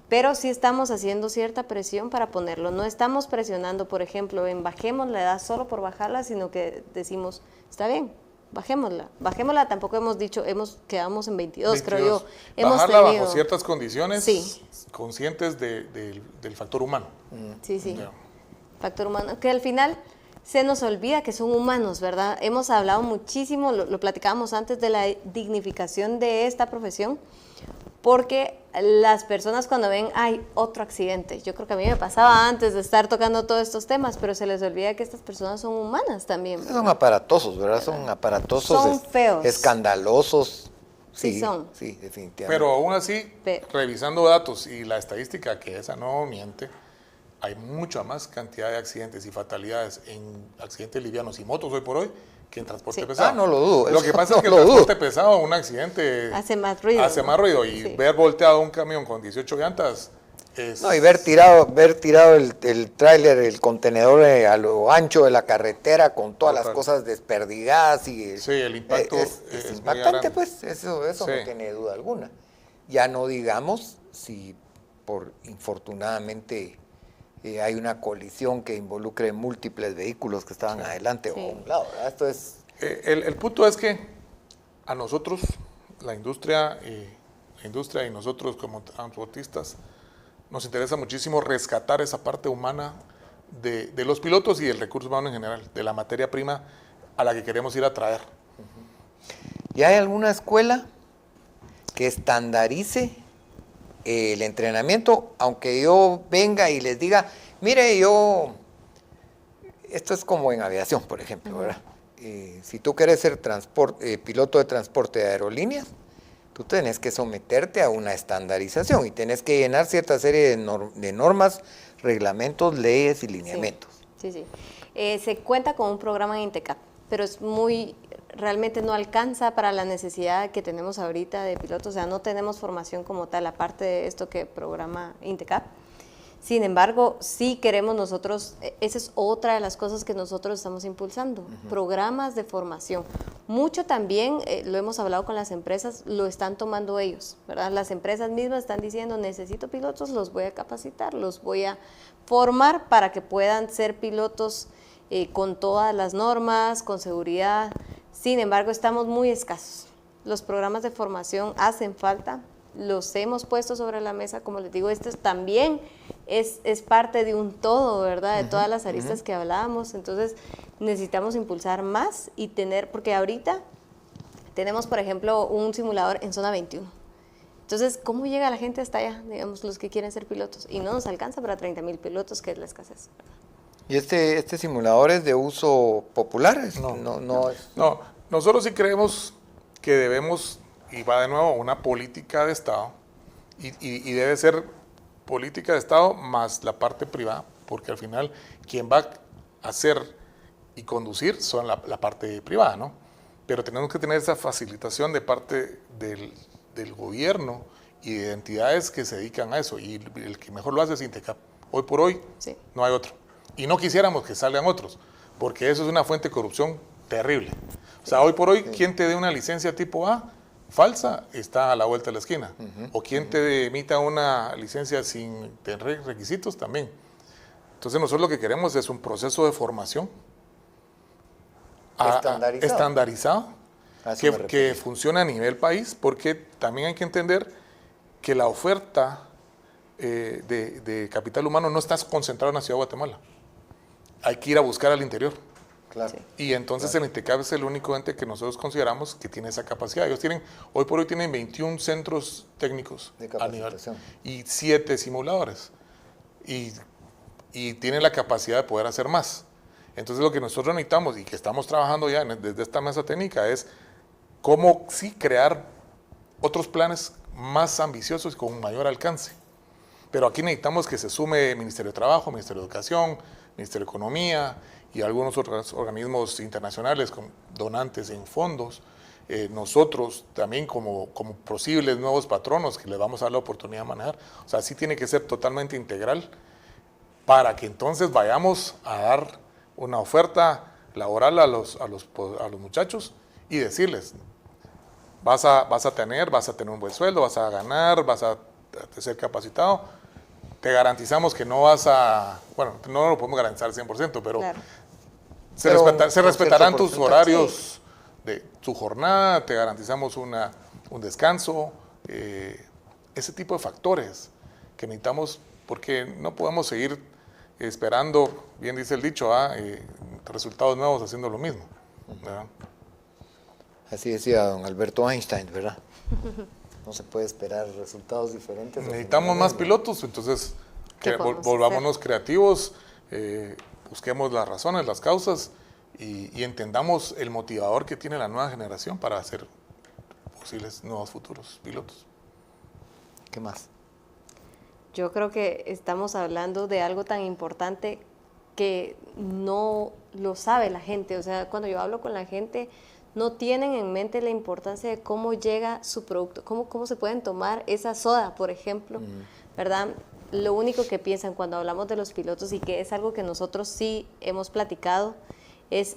Pero sí estamos haciendo cierta presión para ponerlo. No estamos presionando, por ejemplo, en bajemos la edad solo por bajarla, sino que decimos, está bien, bajémosla. Bajémosla, tampoco hemos dicho, quedamos en 22, creo yo. Bajarla bajo ciertas condiciones, sí, conscientes del factor humano. Sí, sí. Factor humano, que al final se nos olvida que son humanos, ¿verdad? Hemos hablado muchísimo, lo platicábamos antes, de la dignificación de esta profesión, porque las personas cuando ven, hay otro accidente, yo creo que a mí me pasaba antes de estar tocando todos estos temas, pero se les olvida que estas personas son humanas también, ¿verdad? Son aparatosos, ¿verdad? Son aparatosos, son feos, escandalosos. Sí, son. Sí, definitivamente. Pero aún así, revisando datos y la estadística, que esa no miente, hay mucha más cantidad de accidentes y fatalidades en accidentes livianos y motos hoy por hoy que en transporte pesado. No lo dudo. Lo que pasa es que el transporte pesado, un accidente hace más ruido y ver volteado un camión con 18 llantas es... No, y ver tirado el tráiler, el contenedor a lo ancho de la carretera con todas las cosas desperdigadas y sí, el impacto es impactante, pues, eso sí. No tiene duda alguna. Ya no digamos si infortunadamente hay una colisión que involucre múltiples vehículos que estaban adelante o a un lado, ¿verdad? Esto es... El punto es que a nosotros, la industria y nosotros como transportistas, nos interesa muchísimo rescatar esa parte humana de los pilotos y del recurso humano en general, de la materia prima a la que queremos ir a traer. ¿Y hay alguna escuela que estandarice el entrenamiento, aunque yo venga y les diga, mire, esto es como en aviación, por ejemplo, ¿verdad? Si tú quieres ser piloto de transporte de aerolíneas, tú tenés que someterte a una estandarización y tenés que llenar cierta serie de normas, reglamentos, leyes y lineamientos. Sí. Se cuenta con un programa en INTECAP, pero realmente no alcanza para la necesidad que tenemos ahorita de pilotos, o sea, no tenemos formación como tal, aparte de esto que programa INTECAP. Sin embargo, sí queremos nosotros, esa es otra de las cosas que nosotros estamos impulsando, programas de formación. Mucho también, lo hemos hablado con las empresas, lo están tomando ellos, ¿verdad? Las empresas mismas están diciendo, necesito pilotos, los voy a capacitar, los voy a formar para que puedan ser pilotos con todas las normas, con seguridad. Sin embargo, estamos muy escasos. Los programas de formación hacen falta, los hemos puesto sobre la mesa, como les digo, esto también es parte de un todo, ¿verdad? De todas las aristas que hablábamos, entonces necesitamos impulsar más y porque ahorita tenemos, por ejemplo, un simulador en zona 21. Entonces, ¿cómo llega la gente hasta allá? Digamos, los que quieren ser pilotos. Y no nos alcanza para 30,000 pilotos, que es la escasez, ¿verdad? ¿Y este simulador es de uso popular? No. No es... No, nosotros sí creemos que debemos, y va de nuevo, una política de Estado, y debe ser política de Estado más la parte privada, porque al final quien va a hacer y conducir son la parte privada, ¿no? Pero tenemos que tener esa facilitación de parte del gobierno y de entidades que se dedican a eso, y el que mejor lo hace es Intecap. Hoy por hoy Sí. no hay otro. Y no quisiéramos que salgan otros, porque eso es una fuente de corrupción terrible. O sea, hoy por hoy, quien te dé una licencia tipo A falsa está a la vuelta de la esquina. O quien te emita una licencia sin tener requisitos también. Entonces nosotros lo que queremos es un proceso de formación estandarizado A eso me que refiero. funcione a nivel país, porque también hay que entender que la oferta de capital humano no está concentrada en la ciudad de Guatemala. Hay que ir a buscar al interior. Claro. Sí. Y entonces el INTECAP es el único ente que nosotros consideramos que tiene esa capacidad. Ellos tienen, hoy por hoy tienen 21 centros técnicos De a nivel capacitación. y 7 simuladores. Y tienen la capacidad de poder hacer más. Entonces lo que nosotros necesitamos y que estamos trabajando ya desde esta mesa técnica es cómo sí crear otros planes más ambiciosos y con mayor alcance. Pero aquí necesitamos que se sume Ministerio de Trabajo, Ministerio de Educación, Ministerio de Economía y algunos otros organismos internacionales con donantes en fondos. Nosotros también como posibles nuevos patronos que les vamos a dar la oportunidad de manejar. O sea, sí tiene que ser totalmente integral para que entonces vayamos a dar una oferta laboral a los muchachos y decirles, vas a tener un buen sueldo, vas a ganar, vas a ser capacitado. Te garantizamos que no vas a, bueno, no lo podemos garantizar al 100%, pero Claro. se respetarán cierto tus porcentaje, horarios de tu jornada, te garantizamos un descanso, ese tipo de factores que necesitamos, porque no podemos seguir esperando, bien dice el dicho, resultados nuevos haciendo lo mismo, ¿verdad? Así decía don Alberto Einstein, ¿verdad? No se puede esperar resultados diferentes. Necesitamos más pilotos, entonces ¿Qué podemos volvámonos creativos, busquemos las razones, las causas y entendamos el motivador que tiene la nueva generación para hacer posibles nuevos futuros pilotos. ¿Qué más? Yo creo que estamos hablando de algo tan importante que no lo sabe la gente. O sea, cuando yo hablo con la gente, no tienen en mente la importancia de cómo llega su producto, cómo se pueden tomar esa soda, por ejemplo, ¿verdad? Lo único que piensan cuando hablamos de los pilotos, y que es algo que nosotros sí hemos platicado, es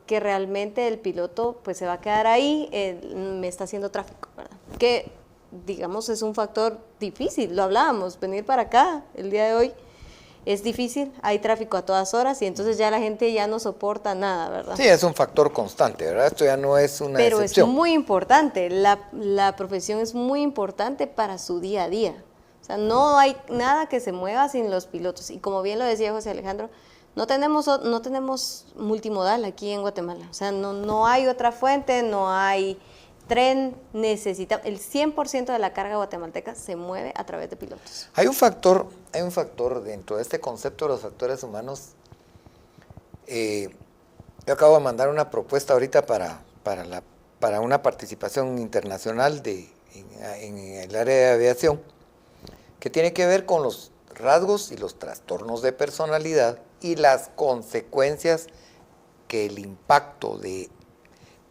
que realmente el piloto pues se va a quedar ahí, me está haciendo tráfico, ¿verdad? Que digamos es un factor difícil, lo hablábamos, venir para acá el día de hoy es difícil, hay tráfico a todas horas y entonces ya la gente ya no soporta nada, ¿verdad? Sí, es un factor constante, ¿verdad? Esto ya no es una Pero excepción. es muy importante, la profesión es muy importante para su día a día. O sea, no hay nada que se mueva sin los pilotos. Y como bien lo decía José Alejandro, no tenemos multimodal aquí en Guatemala. O sea, no hay otra fuente, no hay tren, el 100% de la carga guatemalteca se mueve a través de pilotos. Hay un factor dentro de este concepto de los factores humanos. Yo acabo de mandar una propuesta ahorita para una participación internacional en el área de aviación, que tiene que ver con los rasgos y los trastornos de personalidad y las consecuencias que el impacto de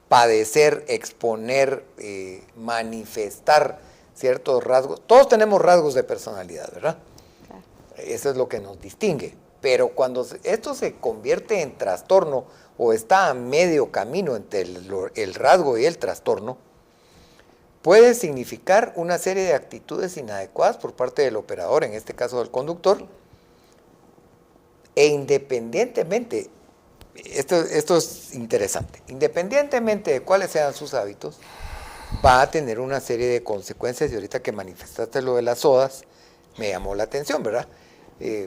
padecer, exponer, manifestar ciertos rasgos. Todos tenemos rasgos de personalidad, ¿verdad? Claro. Eso es lo que nos distingue. Pero cuando esto se convierte en trastorno o está a medio camino entre el rasgo y el trastorno, puede significar una serie de actitudes inadecuadas por parte del operador, en este caso del conductor, e independientemente, esto es interesante, independientemente de cuáles sean sus hábitos, va a tener una serie de consecuencias, y ahorita que manifestaste lo de las sodas, me llamó la atención, ¿verdad? Sí.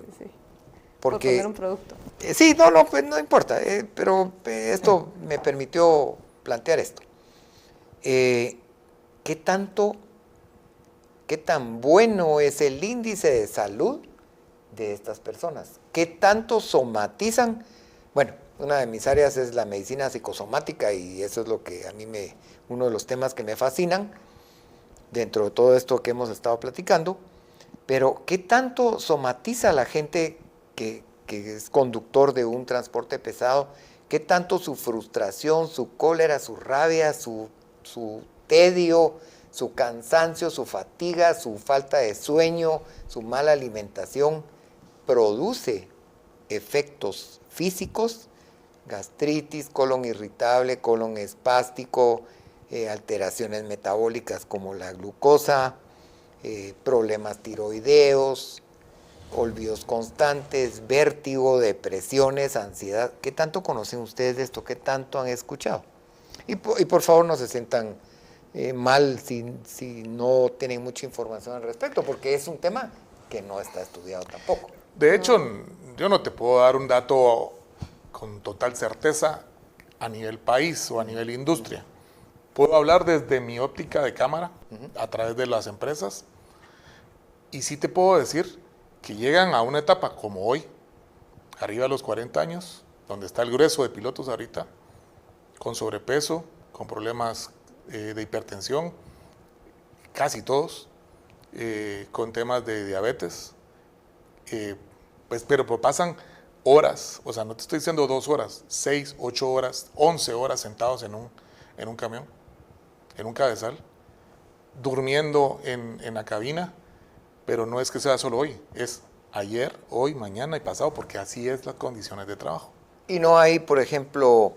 Porque, por poner un producto. Sí, pues no importa, pero esto me permitió plantear esto. ¿Qué tan bueno es el índice de salud de estas personas? ¿Qué tanto somatizan? Bueno, una de mis áreas es la medicina psicosomática y eso es lo que a mí uno de los temas que me fascinan dentro de todo esto que hemos estado platicando, pero ¿qué tanto somatiza la gente que es conductor de un transporte pesado? ¿Qué tanto su frustración, su cólera, su rabia, su tedio, su cansancio, su fatiga, su falta de sueño, su mala alimentación produce efectos físicos? Gastritis, colon irritable, colon espástico, alteraciones metabólicas como la glucosa, problemas tiroideos, olvidos constantes, vértigo, depresiones, ansiedad. ¿Qué tanto conocen ustedes de esto? ¿Qué tanto han escuchado? Y por favor no se sientan mal si no tienen mucha información al respecto, porque es un tema que no está estudiado tampoco. De hecho, yo no te puedo dar un dato con total certeza a nivel país o a nivel industria. Puedo hablar desde mi óptica de cámara, a través de las empresas, y sí te puedo decir que llegan a una etapa como hoy, arriba de los 40 años, donde está el grueso de pilotos ahorita, con sobrepeso, con problemas de hipertensión, casi todos, con temas de diabetes, pero pasan horas, o sea, no te estoy diciendo 2 horas, 6, 8 horas, 11 horas sentados en un camión, en un cabezal, durmiendo en la cabina, pero no es que sea solo hoy, es ayer, hoy, mañana y pasado, porque así es las condiciones de trabajo. Y no hay, por ejemplo,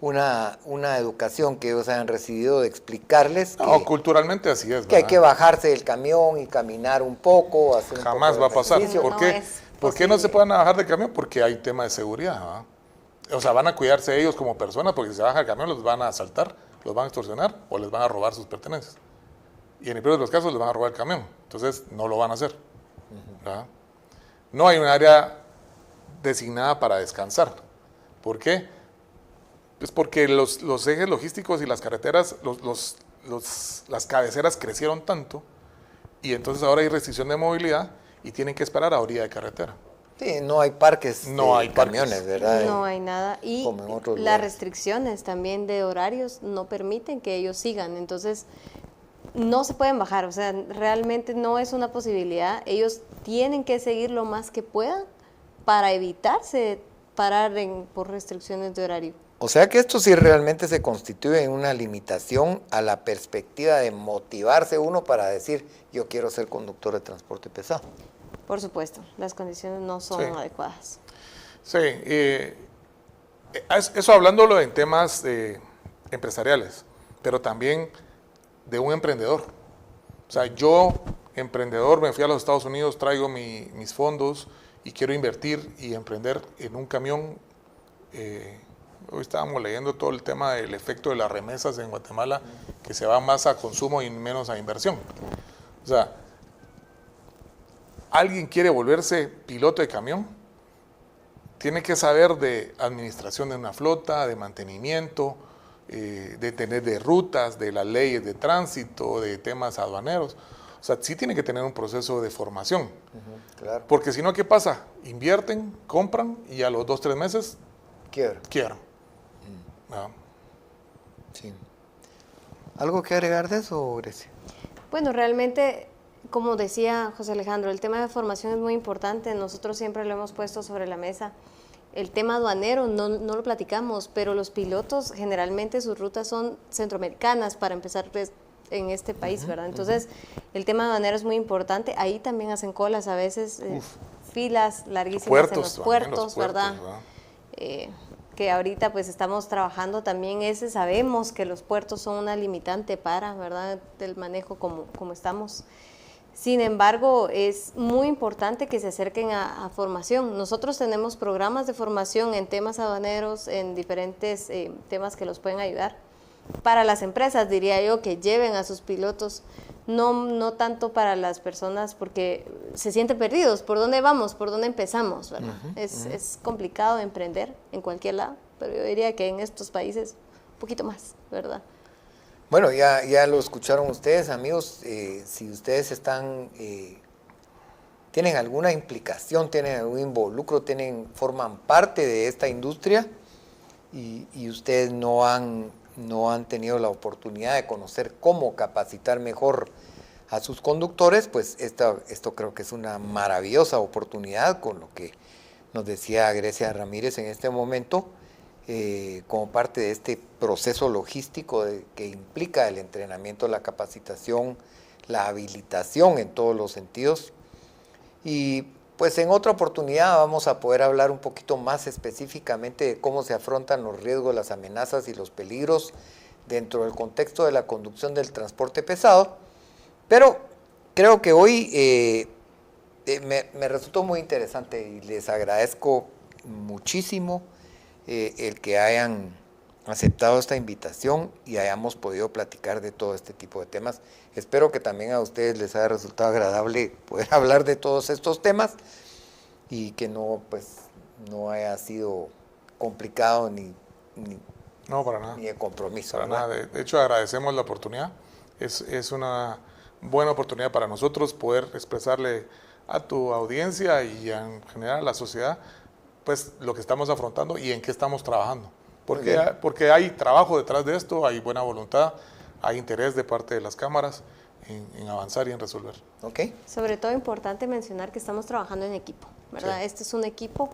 una educación que ellos hayan recibido de explicarles No, culturalmente así es, que hay que bajarse del camión y caminar un poco, hacer Jamás un poco va a de pasar. ejercicio. ¿Por qué no se pueden bajar del camión? Porque hay tema de seguridad, ¿verdad? O sea, van a cuidarse ellos como personas, porque si se bajan del camión los van a asaltar, los van a extorsionar o les van a robar sus pertenencias. Y en el peor de los casos les van a robar el camión. Entonces no lo van a hacer, ¿verdad? No hay un área designada para descansar. ¿Por qué? Pues porque los ejes logísticos y las carreteras, las cabeceras crecieron tanto y entonces ahora hay restricción de movilidad y tienen que esperar a orilla de carretera. Sí, no hay parques No hay camiones, parques. ¿verdad? No hay nada. Y como en otros las lugares. restricciones también de horarios no permiten que ellos sigan. Entonces, no se pueden bajar. O sea, realmente no es una posibilidad. Ellos tienen que seguir lo más que puedan para evitarse parar por restricciones de horario. O sea que esto sí realmente se constituye en una limitación a la perspectiva de motivarse uno para decir, yo quiero ser conductor de transporte pesado. Por supuesto, las condiciones no son Sí. adecuadas. Sí, eso hablándolo en temas empresariales, pero también de un emprendedor. O sea, yo, emprendedor, me fui a los Estados Unidos, traigo mis fondos y quiero invertir y emprender en un camión. Hoy estábamos leyendo todo el tema del efecto de las remesas en Guatemala, que se va más a consumo y menos a inversión. O sea, alguien quiere volverse piloto de camión, tiene que saber de administración de una flota, de mantenimiento, de rutas, de las leyes de tránsito, de temas aduaneros. O sea, sí tiene que tener un proceso de formación. Claro. Porque si no, ¿qué pasa? Invierten, compran y a los 2-3 meses quiebran. ¿No? Sí. ¿Algo que agregar de eso, Grecia? Bueno, realmente, como decía José Alejandro, el tema de formación es muy importante. Nosotros siempre lo hemos puesto sobre la mesa. El tema aduanero no lo platicamos, pero los pilotos generalmente sus rutas son centroamericanas para empezar en este país, ¿verdad? Entonces, el tema aduanero es muy importante. Ahí también hacen colas a veces, filas larguísimas en los puertos, ¿verdad? Que ahorita pues estamos trabajando también sabemos que los puertos son una limitante para, ¿verdad?, del manejo como estamos. Sin embargo, es muy importante que se acerquen a formación. Nosotros tenemos programas de formación en temas aduaneros, en diferentes temas que los pueden ayudar. Para las empresas, diría yo, que lleven a sus pilotos, no tanto para las personas porque se sienten perdidos. ¿Por dónde vamos? ¿Por dónde empezamos? ¿Verdad? Es complicado emprender en cualquier lado, pero yo diría que en estos países un poquito más, ¿verdad? Bueno, ya lo escucharon ustedes, amigos. Si ustedes tienen alguna implicación, tienen algún involucro, forman parte de esta industria y ustedes no han tenido la oportunidad de conocer cómo capacitar mejor a sus conductores, pues esto creo que es una maravillosa oportunidad, con lo que nos decía Grecia Ramírez en este momento, como parte de este proceso logístico que implica el entrenamiento, la capacitación, la habilitación en todos los sentidos. Y pues en otra oportunidad vamos a poder hablar un poquito más específicamente de cómo se afrontan los riesgos, las amenazas y los peligros dentro del contexto de la conducción del transporte pesado. Pero creo que hoy me resultó muy interesante y les agradezco muchísimo el que hayan aceptado esta invitación y hayamos podido platicar de todo este tipo de temas. Espero que también a ustedes les haya resultado agradable poder hablar de todos estos temas y que no haya sido complicado No, para nada. ni de compromiso. Para nada. De hecho, agradecemos la oportunidad. Es una buena oportunidad para nosotros poder expresarle a tu audiencia y en general a la sociedad pues lo que estamos afrontando y en qué estamos trabajando. Porque hay trabajo detrás de esto, hay buena voluntad, hay interés de parte de las cámaras en avanzar y en resolver. Okay. Sobre todo importante mencionar que estamos trabajando en equipo, ¿verdad? Sí. Este es un equipo,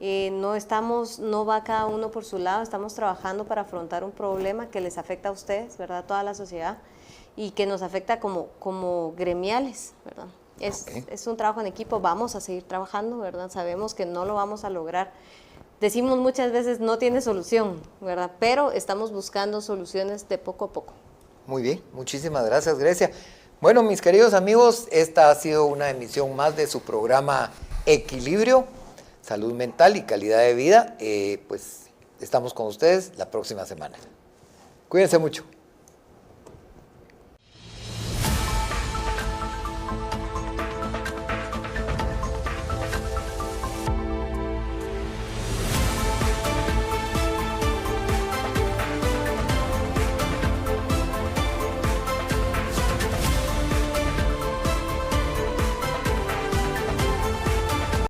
no va cada uno por su lado, estamos trabajando para afrontar un problema que les afecta a ustedes, ¿verdad? Toda la sociedad y que nos afecta como gremiales, ¿verdad? Es un trabajo en equipo, vamos a seguir trabajando, ¿verdad? Sabemos que no lo vamos a lograr. Decimos muchas veces no tiene solución, ¿verdad? Pero estamos buscando soluciones de poco a poco. Muy bien, muchísimas gracias, Grecia. Bueno, mis queridos amigos, esta ha sido una emisión más de su programa Equilibrio, Salud Mental y Calidad de Vida. Pues estamos con ustedes la próxima semana. Cuídense mucho.